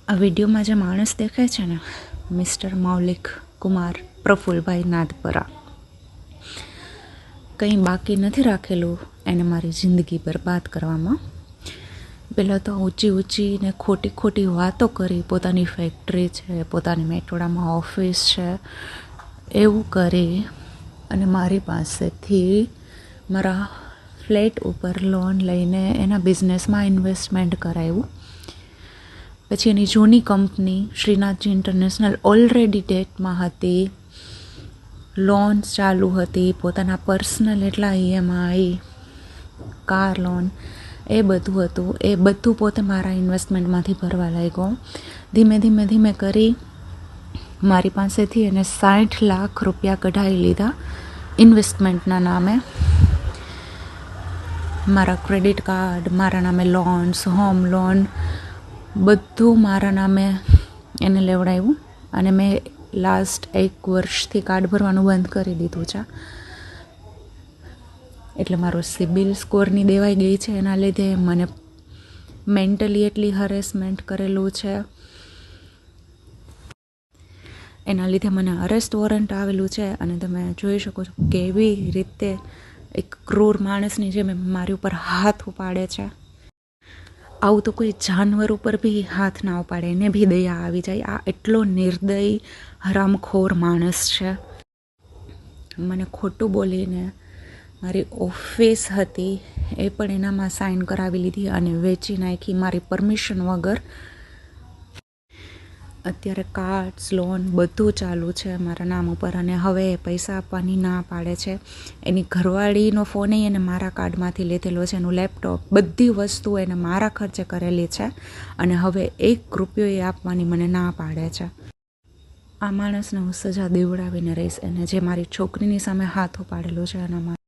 આ વિડીયોમાં જે માણસ દેખાય છે ને, મિસ્ટર મૌલિક કુમાર પ્રફુલભાઈ નાદપરા, કંઈ બાકી નથી રાખેલું એને મારી જિંદગી બરબાદ કરવામાં. પહેલાં તો ઊંચી ને ખોટી વાતો કરી, પોતાની ફેક્ટરી છે, પોતાની મેટોડામાં ઓફિસ છે, એવું કરી અને મારી પાસેથી મારા ફ્લેટ ઉપર લોન લઈને એના બિઝનેસમાં ઇન્વેસ્ટમેન્ટ કરાવ્યું. પછી એની જૂની કંપની શ્રીનાથજી ઇન્ટરનેશનલ ઓલરેડી ડેટમાં હતી, લોન્સ ચાલુ હતી, પોતાના પર્સનલ એટલા EMI, કાર લોન, એ બધું હતું. એ બધું પોતે મારા ઇન્વેસ્ટમેન્ટમાંથી ભરવા લાગ્યો. ધીમે કરી મારી પાસેથી એને 60 લાખ રૂપિયા કઢાવી લીધા ઇન્વેસ્ટમેન્ટના નામે. મારા ક્રેડિટ કાર્ડ, મારા નામે લોન્સ, હોમ લોન, બધું મારા નામે એને લેવડાવ્યું. અને મેં લાસ્ટ 1 વર્ષથી કાર્ડ ભરવાનું બંધ કરી દીધું છે. એટલે મારો સિબિલ સ્કોરની દેવાઈ ગઈ છે. એના લીધે મને મેન્ટલી એટલી હરેસમેન્ટ કરેલું છે. એના લીધે મને અરેસ્ટ વોરંટ આવેલું છે. અને તમે જોઈ શકો છો કેવી રીતે એક ક્રૂર માણસની જેમ મારી ઉપર હાથ ઉપાડે છે. આવું તો કોઈ જાનવર ઉપર બી હાથ ના ઉપાડે, એને બી દયા આવી જાય. આ એટલો નિર્દય હરામખોર માણસ છે. મને ખોટું બોલીને મારી ઓફિસ હતી એ પણ એનામાં સાઇન કરાવી લીધી અને વેચી નાખી મારી પરમિશન વગર. અત્યારે કાર્ડ્સ, લોન બધું ચાલુ છે મારા નામ ઉપર. અને હવે એ પૈસા આપવાની ના પાડે છે. એની ઘરવાળીનો ફોન એને મારા કાર્ડમાંથી લીધેલો છે, એનું લેપટોપ, બધી વસ્તુ એને મારા ખર્ચે કરેલી છે. અને હવે 1 રૂપિયો એ આપવાની મને ના પાડે છે. આ માણસને હું સજા દેવડાવીને રહીશ, એને જે મારી છોકરીની સામે હાથ ઉપાડેલો છે એના માટે.